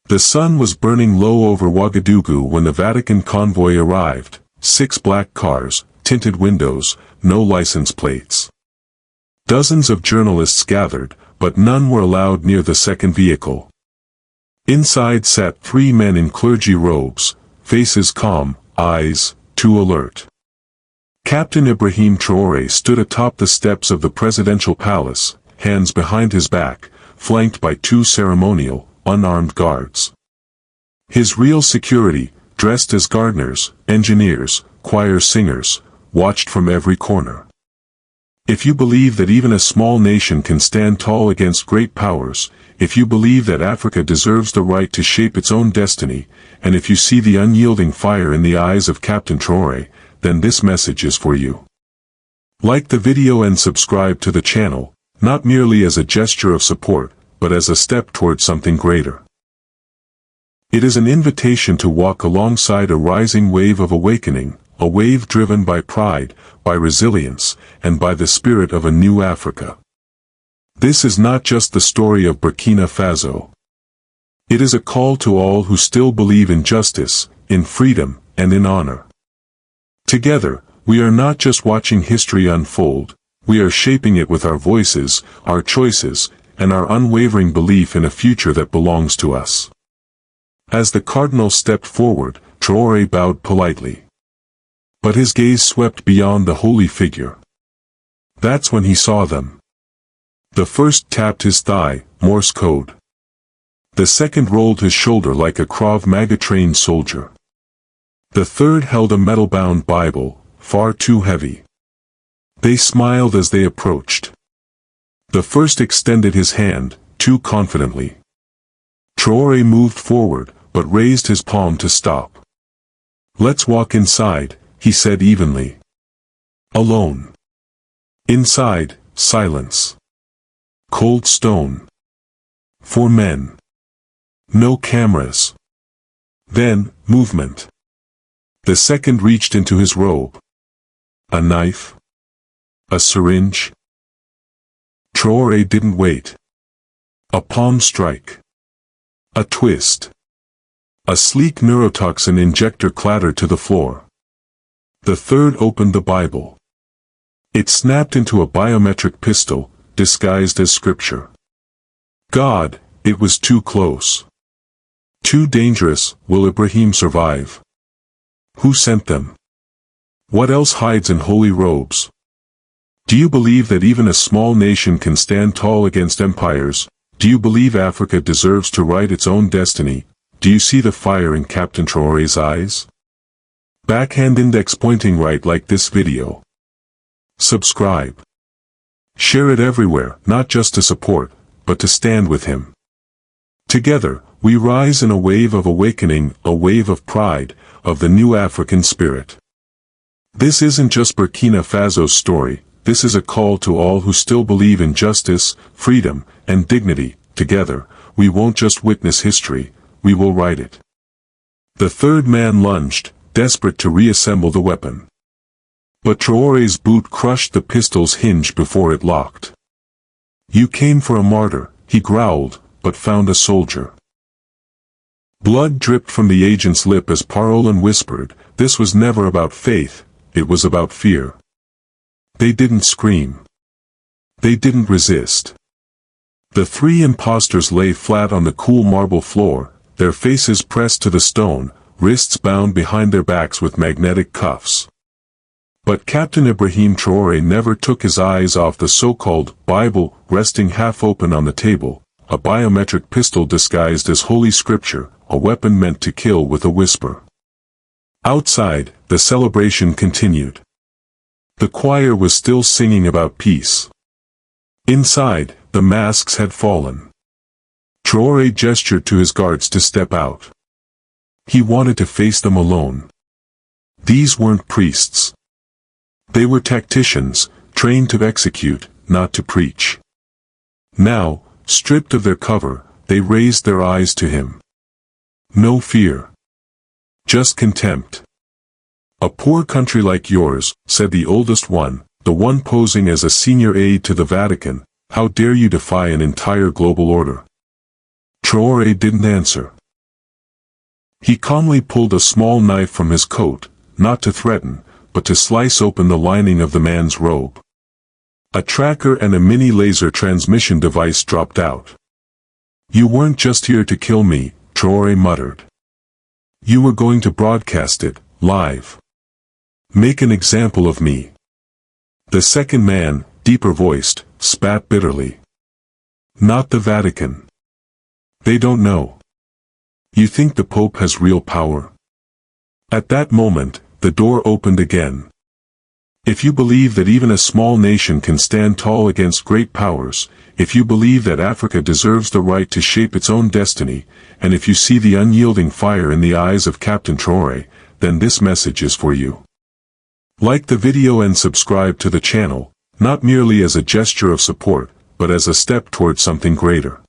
The sun was burning low over Ouagadougou when the Vatican convoy arrived, 6 black cars, tinted windows, no license plates. Dozens of journalists gathered, but none were allowed near the second vehicle. Inside sat 3 men in clergy robes, faces calm, eyes too alert. Captain Ibrahim Traoré stood atop the steps of the presidential palace, hands behind his back, flanked by 2 ceremonial, unarmed guards. His real security, dressed as gardeners, engineers, choir singers, watched from every corner. If you believe that even a small nation can stand tall against great powers, if you believe that Africa deserves the right to shape its own destiny, and if you see the unyielding fire in the eyes of Captain Traoré, then this message is for you. Like the video and subscribe to the channel, not merely as a gesture of support, but as a step toward something greater. It is an invitation to walk alongside a rising wave of awakening, a wave driven by pride, by resilience, and by the spirit of a new Africa. This is not just the story of Burkina Faso. It is a call to all who still believe in justice, in freedom, and in honor. Together, we are not just watching history unfold, we are shaping it with our voices, our choices, and our unwavering belief in a future that belongs to us. As the cardinal stepped forward, Traoré bowed politely. But his gaze swept beyond the holy figure. That's when he saw them. The first tapped his thigh, Morse code. The second rolled his shoulder like a Krav Maga trained soldier. The third held a metal-bound Bible, far too heavy. They smiled as they approached. The first extended his hand, too confidently. Traoré moved forward, but raised his palm to stop. "Let's walk inside," he said evenly. Alone. Inside, silence. Cold stone. 4 men. No cameras. Then, movement. The second reached into his robe. A knife? A syringe? Traoré didn't wait. A palm strike. A twist. A sleek neurotoxin injector clattered to the floor. The third opened the Bible. It snapped into a biometric pistol, disguised as scripture. God, it was too close. Too dangerous. Will Ibrahim survive? Who sent them? What else hides in holy robes? Do you believe that even a small nation can stand tall against empires? Do you believe Africa deserves to write its own destiny? Do you see the fire in Captain Traoré's eyes? Backhand index pointing right like this video. Subscribe. Share it everywhere, not just to support, but to stand with him. Together, we rise in a wave of awakening, a wave of pride, of the new African spirit. This isn't just Burkina Faso's story. This is a call to all who still believe in justice, freedom, and dignity. Together, we won't just witness history, we will write it. The third man lunged, desperate to reassemble the weapon. But Traoré's boot crushed the pistol's hinge before it locked. "You came for a martyr," he growled, but found a soldier. Blood dripped from the agent's lip as Parolin whispered, "This was never about faith, it was about fear." They didn't scream. They didn't resist. The 3 impostors lay flat on the cool marble floor, their faces pressed to the stone, wrists bound behind their backs with magnetic cuffs. But Captain Ibrahim Traoré never took his eyes off the so-called Bible resting half-open on the table, a biometric pistol disguised as holy scripture, a weapon meant to kill with a whisper. Outside, the celebration continued. The choir was still singing about peace. Inside, the masks had fallen. Traoré gestured to his guards to step out. He wanted to face them alone. These weren't priests. They were tacticians, trained to execute, not to preach. Now, stripped of their cover, they raised their eyes to him. No fear. Just contempt. "A poor country like yours," said the oldest one, the one posing as a senior aide to the Vatican, "how dare you defy an entire global order?" Traoré didn't answer. He calmly pulled a small knife from his coat, not to threaten, but to slice open the lining of the man's robe. A tracker and a mini laser transmission device dropped out. "You weren't just here to kill me," Traore muttered. "You were going to broadcast it, live. Make an example of me." The second man, deeper voiced, spat bitterly. "Not the Vatican. They don't know. You think the Pope has real power?" At that moment, the door opened again. "If you believe that even a small nation can stand tall against great powers, if you believe that Africa deserves the right to shape its own destiny, and if you see the unyielding fire in the eyes of Captain Traore, then this message is for you. Like the video and subscribe to the channel, not merely as a gesture of support, but as a step toward something greater.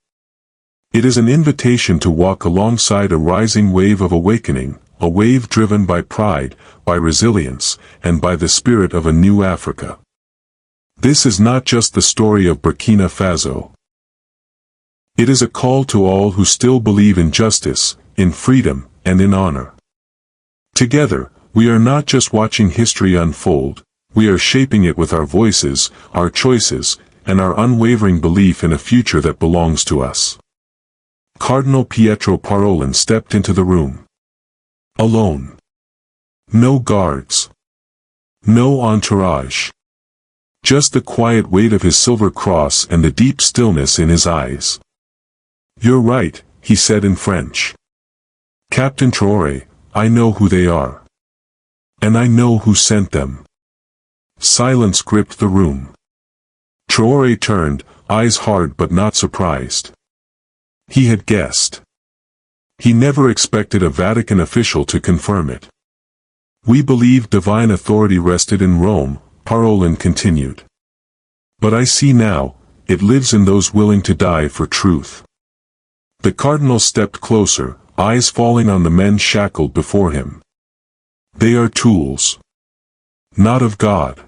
It is an invitation to walk alongside a rising wave of awakening, a wave driven by pride, by resilience, and by the spirit of a new Africa. This is not just the story of Burkina Faso. It is a call to all who still believe in justice, in freedom, and in honor. Together, we are not just watching history unfold, we are shaping it with our voices, our choices, and our unwavering belief in a future that belongs to us. Cardinal Pietro Parolin stepped into the room. Alone. No guards. No entourage. Just the quiet weight of his silver cross and the deep stillness in his eyes. "You're right," he said in French. "Captain Traore, I know who they are. And I know who sent them." Silence gripped the room. Traore turned, eyes hard but not surprised. He had guessed. He never expected a Vatican official to confirm it. "We believe divine authority rested in Rome," Parolin continued. "But I see now, it lives in those willing to die for truth." The cardinal stepped closer, eyes falling on the men shackled before him. "They are tools. Not of God.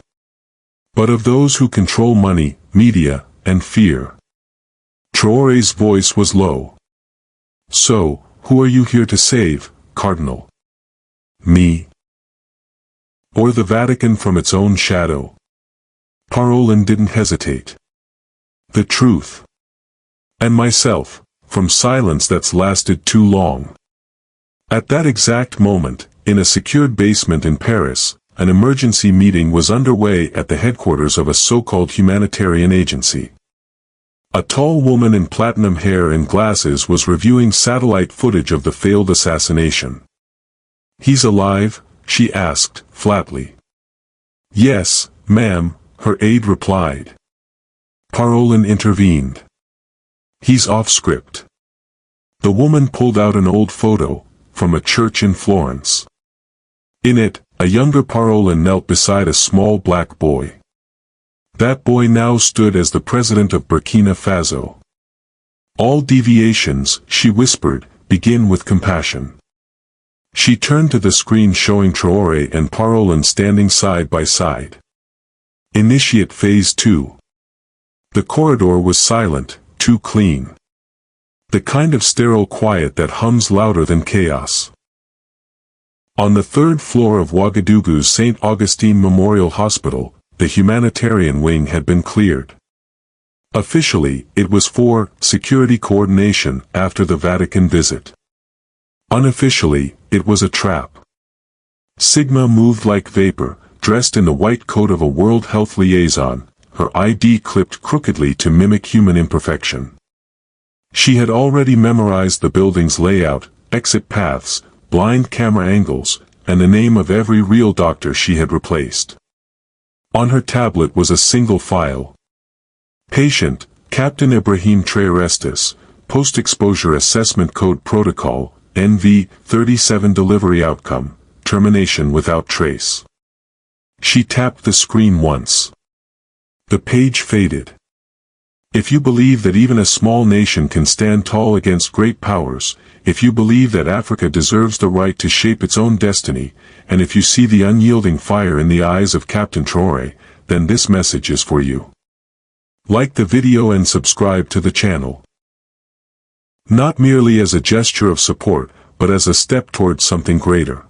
But of those who control money, media, and fear." Traore's voice was low. "So, who are you here to save, Cardinal? Me? Or the Vatican from its own shadow?" Parolin didn't hesitate. "The truth. And myself, from silence that's lasted too long." At that exact moment, in a secured basement in Paris, an emergency meeting was underway at the headquarters of a so-called humanitarian agency. A tall woman in platinum hair and glasses was reviewing satellite footage of the failed assassination. "He's alive?" she asked, flatly. "Yes, ma'am," her aide replied. Parolin intervened. "He's off script." The woman pulled out an old photo, from a church in Florence. In it, a younger Parolin knelt beside a small black boy. That boy now stood as the president of Burkina Faso. "All deviations," she whispered, "begin with compassion." She turned to the screen showing Traore and Parolin standing side by side. Initiate Phase 2. The corridor was silent, too clean. The kind of sterile quiet that hums louder than chaos. On the third floor of Ouagadougou's St. Augustine Memorial Hospital, the humanitarian wing had been cleared. Officially, it was for security coordination after the Vatican visit. Unofficially, it was a trap. Sigma moved like vapor, dressed in the white coat of a World Health liaison, her ID clipped crookedly to mimic human imperfection. She had already memorized the building's layout, exit paths, blind camera angles, and the name of every real doctor she had replaced. On her tablet was a single file. Patient, Captain Ibrahim Traoré, Post-Exposure Assessment Code Protocol, NV37 Delivery Outcome, Termination Without Trace. She tapped the screen once. The page faded. If you believe that even a small nation can stand tall against great powers, if you believe that Africa deserves the right to shape its own destiny, and if you see the unyielding fire in the eyes of Captain Traore, then this message is for you. Like the video and subscribe to the channel. Not merely as a gesture of support, but as a step towards something greater.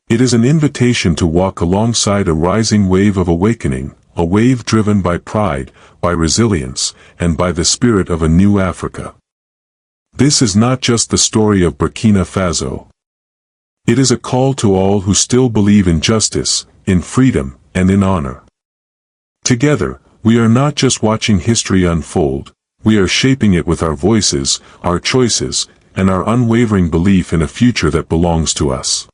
It is an invitation to walk alongside a rising wave of awakening, a wave driven by pride, by resilience, and by the spirit of a new Africa. This is not just the story of Burkina Faso. It is a call to all who still believe in justice, in freedom, and in honor. Together, we are not just watching history unfold, we are shaping it with our voices, our choices, and our unwavering belief in a future that belongs to us.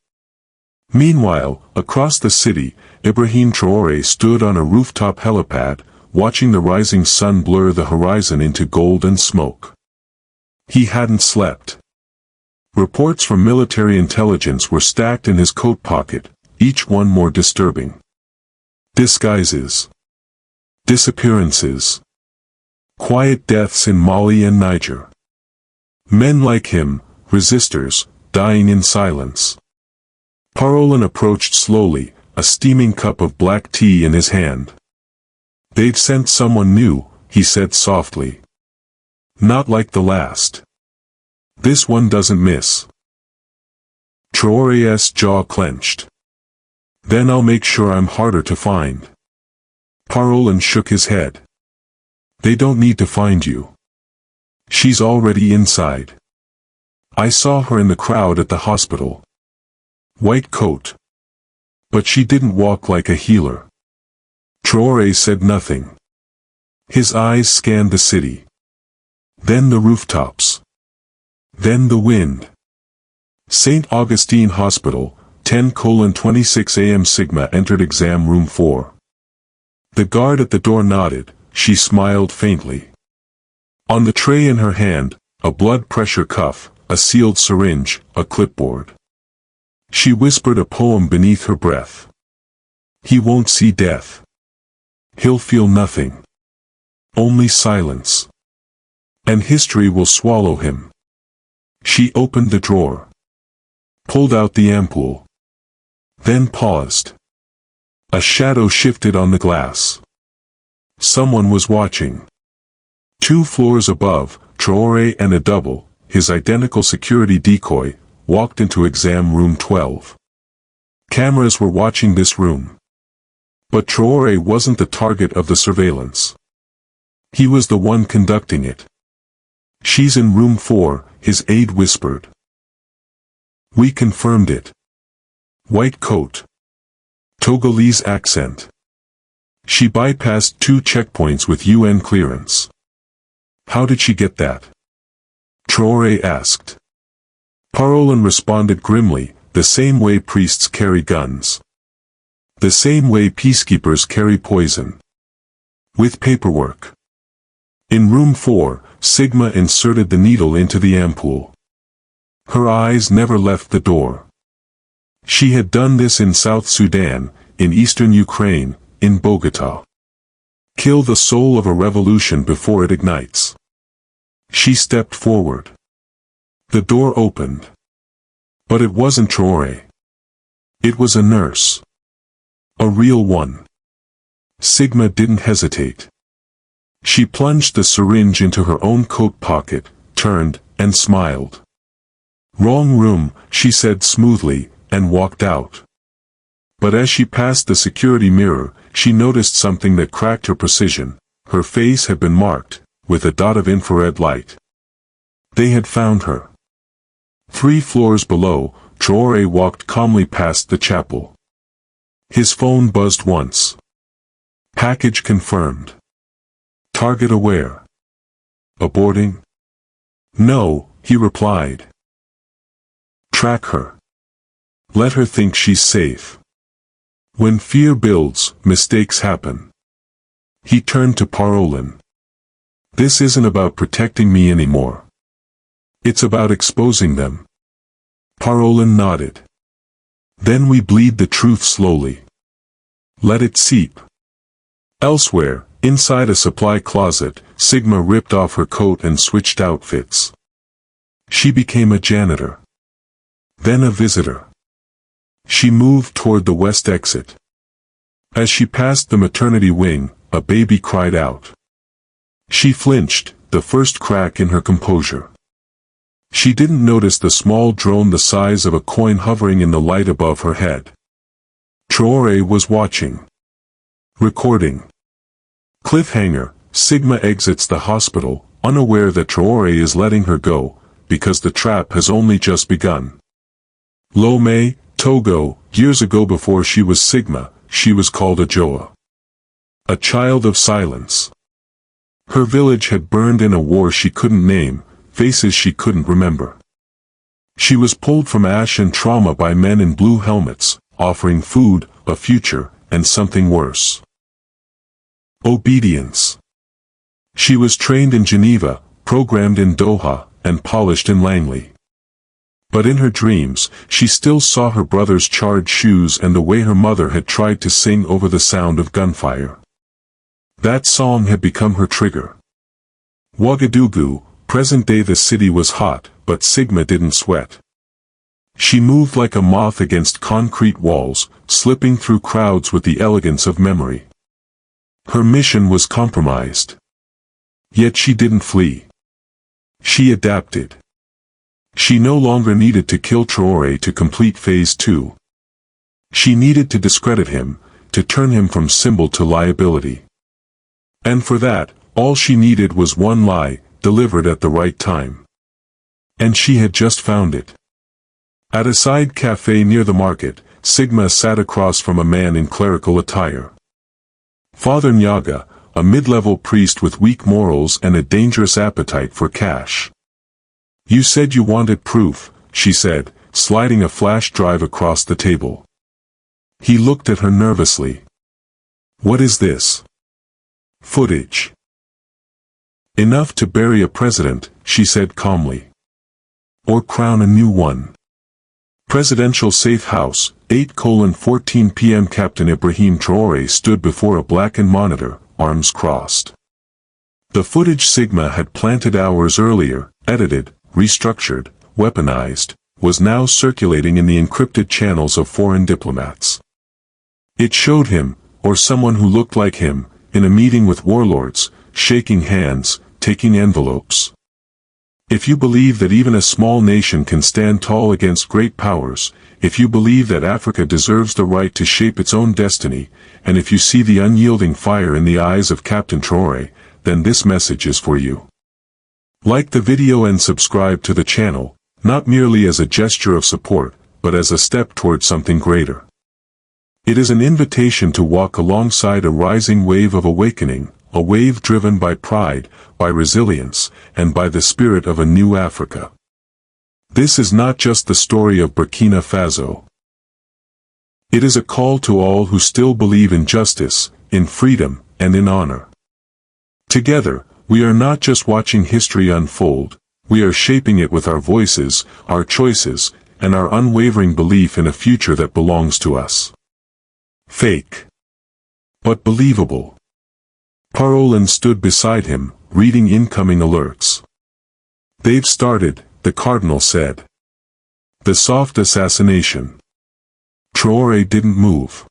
Meanwhile, across the city, Ibrahim Traoré stood on a rooftop helipad, watching the rising sun blur the horizon into gold and smoke. He hadn't slept. Reports from military intelligence were stacked in his coat pocket, each one more disturbing. Disguises. Disappearances. Quiet deaths in Mali and Niger. Men like him, resistors, dying in silence. Parolin approached slowly, a steaming cup of black tea in his hand. "They've sent someone new," he said softly. "Not like the last. This one doesn't miss." Traoré's jaw clenched. "Then I'll make sure I'm harder to find." Parolin shook his head. "They don't need to find you. She's already inside. I saw her in the crowd at the hospital. White coat. But she didn't walk like a healer." Traoré said nothing. His eyes scanned the city. Then the rooftops. Then the wind. St. Augustine Hospital, 10:26 a.m. Sigma entered exam room 4. The guard at the door nodded, she smiled faintly. On the tray in her hand, a blood pressure cuff, a sealed syringe, a clipboard. She whispered a poem beneath her breath. "He won't see death. He'll feel nothing. Only silence. And history will swallow him." She opened the drawer. Pulled out the ampoule. Then paused. A shadow shifted on the glass. Someone was watching. 2 floors above, Traoré and a double, his identical security decoy, walked into exam room 12. Cameras were watching this room. But Traoré wasn't the target of the surveillance. He was the one conducting it. "She's in room 4, his aide whispered. "We confirmed it. White coat. Togolese accent. She bypassed 2 checkpoints with UN clearance." "How did she get that?" Traoré asked. Parolin responded grimly, "The same way priests carry guns. The same way peacekeepers carry poison. With paperwork." In room 4, Sigma inserted the needle into the ampoule. Her eyes never left the door. She had done this in South Sudan, in eastern Ukraine, in Bogota. Kill the soul of a revolution before it ignites. She stepped forward. The door opened. But it wasn't Traoré. It was a nurse. A real one. Sigma didn't hesitate. She plunged the syringe into her own coat pocket, turned, and smiled. "Wrong room," she said smoothly, and walked out. But as she passed the security mirror, she noticed something that cracked her precision. Her face had been marked, with a dot of infrared light. They had found her. 3 floors below, Traoré walked calmly past the chapel. His phone buzzed once. Package confirmed. Target aware. Aborting? No, he replied. Track her. Let her think she's safe. When fear builds, mistakes happen. He turned to Parolin. This isn't about protecting me anymore. It's about exposing them. Parolin nodded. Then we bleed the truth slowly. Let it seep. Elsewhere, inside a supply closet, Sigma ripped off her coat and switched outfits. She became a janitor. Then a visitor. She moved toward the west exit. As she passed the maternity wing, a baby cried out. She flinched, the first crack in her composure. She didn't notice the small drone the size of a coin hovering in the light above her head. Traore was watching. Recording. Cliffhanger, Sigma exits the hospital, unaware that Traore is letting her go, because the trap has only just begun. Lomé, Togo, years ago before she was Sigma, she was called Ajoa. A child of silence. Her village had burned in a war she couldn't name, faces she couldn't remember. She was pulled from ash and trauma by men in blue helmets, offering food, a future, and something worse. Obedience. She was trained in Geneva, programmed in Doha, and polished in Langley. But in her dreams, she still saw her brother's charred shoes and the way her mother had tried to sing over the sound of gunfire. That song had become her trigger. Ouagadougou, present day. The city was hot, but Sigma didn't sweat. She moved like a moth against concrete walls, slipping through crowds with the elegance of memory. Her mission was compromised. Yet she didn't flee. She adapted. She no longer needed to kill Traore to complete Phase 2. She needed to discredit him, to turn him from symbol to liability. And for that, all she needed was one lie, delivered at the right time. And she had just found it. At a side cafe near the market, Sigma sat across from a man in clerical attire. Father Nyaga, a mid-level priest with weak morals and a dangerous appetite for cash. "You said you wanted proof," she said, sliding a flash drive across the table. He looked at her nervously. "What is this?" "Footage." "Enough to bury a president," she said calmly. "Or crown a new one." Presidential Safe House, 8:14 p.m. Captain Ibrahim Traoré stood before a blackened monitor, arms crossed. The footage Sigma had planted hours earlier, edited, restructured, weaponized, was now circulating in the encrypted channels of foreign diplomats. It showed him, or someone who looked like him, in a meeting with warlords, shaking hands, taking envelopes. If you believe that even a small nation can stand tall against great powers, if you believe that Africa deserves the right to shape its own destiny, and if you see the unyielding fire in the eyes of Captain Traoré, then this message is for you. Like the video and subscribe to the channel, not merely as a gesture of support, but as a step toward something greater. It is an invitation to walk alongside a rising wave of awakening, a wave driven by pride, by resilience, and by the spirit of a new Africa. This is not just the story of Burkina Faso. It is a call to all who still believe in justice, in freedom, and in honor. Together, we are not just watching history unfold, we are shaping it with our voices, our choices, and our unwavering belief in a future that belongs to us. Fake. But believable. Parolin stood beside him, reading incoming alerts. "They've started," the cardinal said. "The soft assassination." Traore didn't move.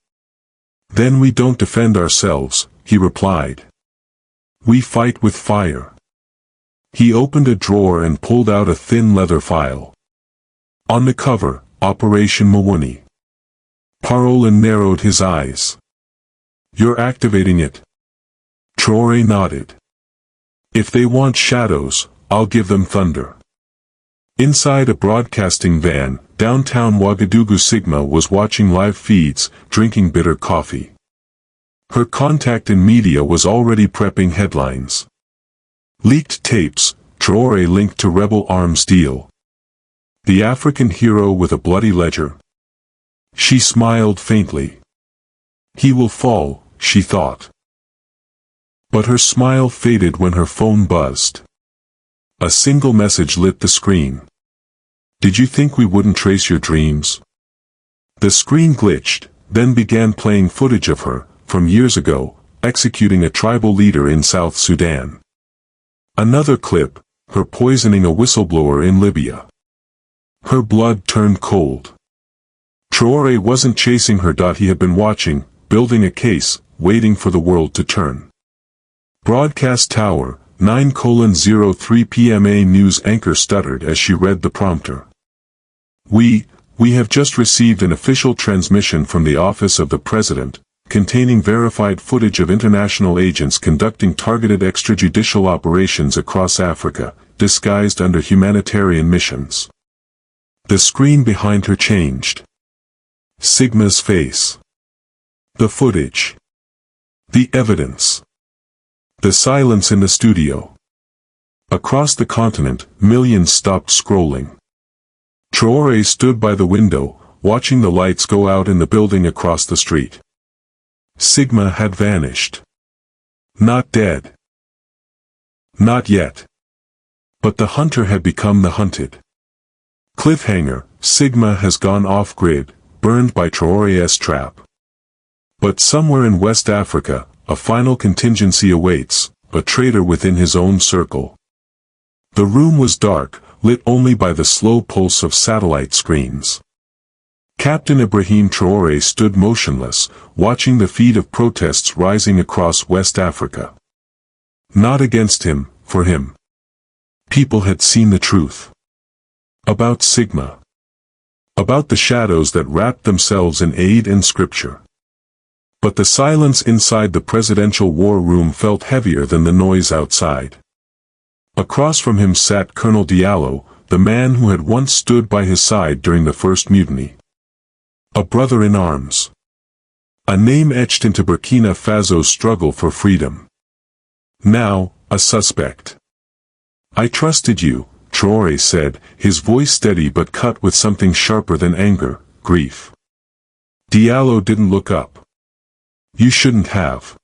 "Then we don't defend ourselves," he replied. "We fight with fire." He opened a drawer and pulled out a thin leather file. On the cover, Operation Mawuni. Parolin narrowed his eyes. "You're activating it?" Traore nodded. "If they want shadows, I'll give them thunder." Inside a broadcasting van, downtown Ouagadougou, Sigma was watching live feeds, drinking bitter coffee. Her contact in media was already prepping headlines. Leaked tapes, Traore linked to rebel arms deal. The African hero with a bloody ledger. She smiled faintly. He will fall, she thought. But her smile faded when her phone buzzed. A single message lit the screen. "Did you think we wouldn't trace your dreams?" The screen glitched, then began playing footage of her, from years ago, executing a tribal leader in South Sudan. Another clip, her poisoning a whistleblower in Libya. Her blood turned cold. Traore wasn't chasing her. He had been watching, building a case, waiting for the world to turn. Broadcast tower, 9:03 p.m. A news anchor stuttered as she read the prompter. We have just received an official transmission from the Office of the President, containing verified footage of international agents conducting targeted extrajudicial operations across Africa, disguised under humanitarian missions. The screen behind her changed. Sigma's face. The footage. The evidence. The silence in the studio. Across the continent, millions stopped scrolling. Traore stood by the window, watching the lights go out in the building across the street. Sigma had vanished. Not dead. Not yet. But the hunter had become the hunted. Cliffhanger, Sigma has gone off-grid, burned by Traore's trap. But somewhere in West Africa, a final contingency awaits, a traitor within his own circle. The room was dark, lit only by the slow pulse of satellite screens. Captain Ibrahim Traoré stood motionless, watching the feed of protests rising across West Africa. Not against him, for him. People had seen the truth. About Sigma. About the shadows that wrapped themselves in aid and scripture. But the silence inside the presidential war room felt heavier than the noise outside. Across from him sat Colonel Diallo, the man who had once stood by his side during the first mutiny. A brother in arms. A name etched into Burkina Faso's struggle for freedom. Now, a suspect. I trusted you, Traore said, his voice steady but cut with something sharper than anger, grief. Diallo didn't look up. You shouldn't have.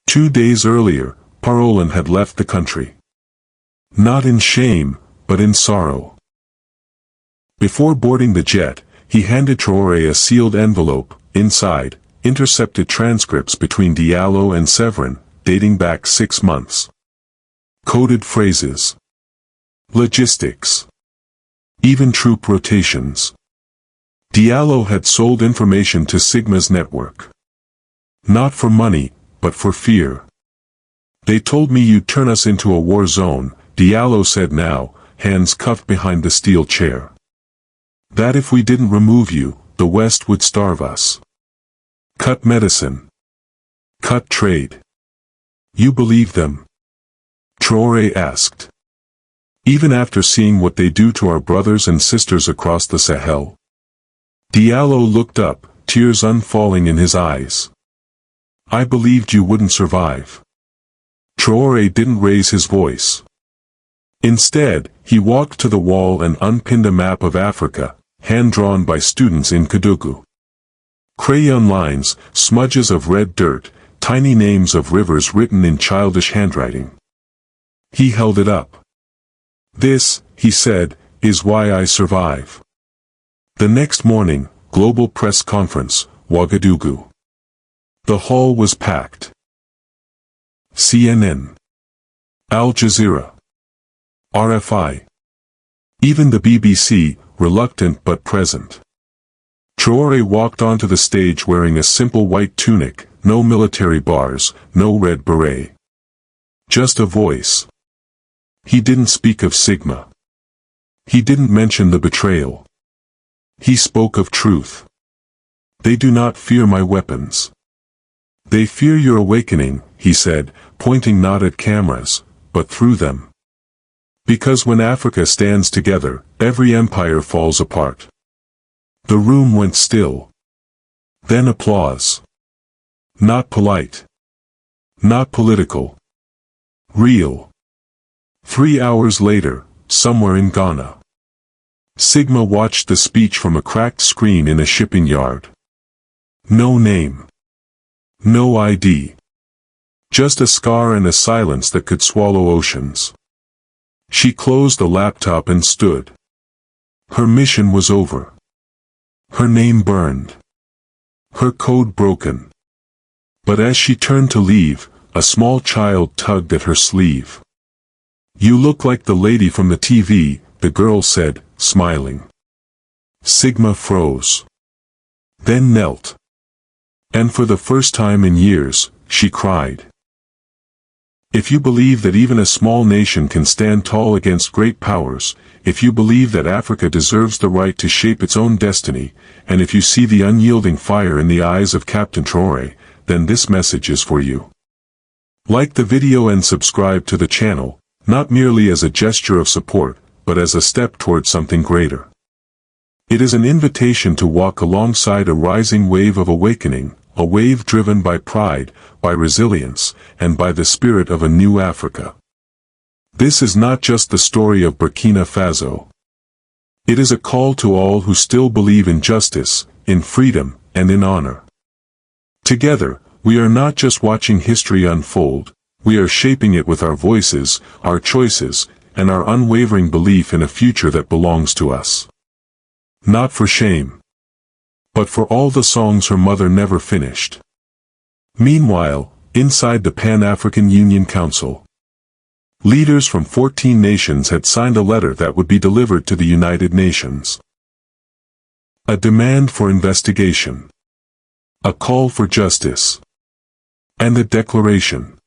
2 days earlier, Parolin had left the country. Not in shame, but in sorrow. Before boarding the jet, he handed Traore a sealed envelope. Inside, intercepted transcripts between Diallo and Severin, dating back 6 months. Coded phrases. Logistics. Even troop rotations. Diallo had sold information to Sigma's network. Not for money, but for fear. They told me you'd turn us into a war zone, Diallo said now, hands cuffed behind the steel chair. That if we didn't remove you, the West would starve us. Cut medicine. Cut trade. You believe them? Traore asked. Even after seeing what they do to our brothers and sisters across the Sahel? Diallo looked up, tears unfalling in his eyes. I believed you wouldn't survive. Traore didn't raise his voice. Instead, he walked to the wall and unpinned a map of Africa, hand-drawn by students in Kédougou. Crayon lines, smudges of red dirt, tiny names of rivers written in childish handwriting. He held it up. This, he said, is why I survive. The next morning, global press conference, Ouagadougou. The hall was packed. CNN. Al Jazeera. RFI. Even the BBC, reluctant but present. Traore walked onto the stage wearing a simple white tunic, no military bars, no red beret. Just a voice. He didn't speak of Sigma. He didn't mention the betrayal. He spoke of truth. They do not fear my weapons. They fear your awakening, he said, pointing not at cameras, but through them. Because when Africa stands together, every empire falls apart. The room went still. Then applause. Not polite. Not political. Real. 3 hours later, somewhere in Ghana. Sigma watched the speech from a cracked screen in a shipping yard. No name. No ID. Just a scar and a silence that could swallow oceans. She closed the laptop and stood. Her mission was over. Her name burned. Her code broken. But as she turned to leave, a small child tugged at her sleeve. You look like the lady from the TV, the girl said, smiling. Sigma froze. Then knelt. And for the first time in years, she cried. If you believe that even a small nation can stand tall against great powers, if you believe that Africa deserves the right to shape its own destiny, and if you see the unyielding fire in the eyes of Captain Traore, then this message is for you. Like the video and subscribe to the channel, not merely as a gesture of support, but as a step towards something greater. It is an invitation to walk alongside a rising wave of awakening, a wave driven by pride, by resilience, and by the spirit of a new Africa. This is not just the story of Burkina Faso. It is a call to all who still believe in justice, in freedom, and in honor. Together, we are not just watching history unfold, we are shaping it with our voices, our choices, and our unwavering belief in a future that belongs to us. Not for shame, but for all the songs her mother never finished. Meanwhile, inside the Pan-African Union Council, leaders from 14 nations had signed a letter that would be delivered to the United Nations. A demand for investigation, a call for justice, and a declaration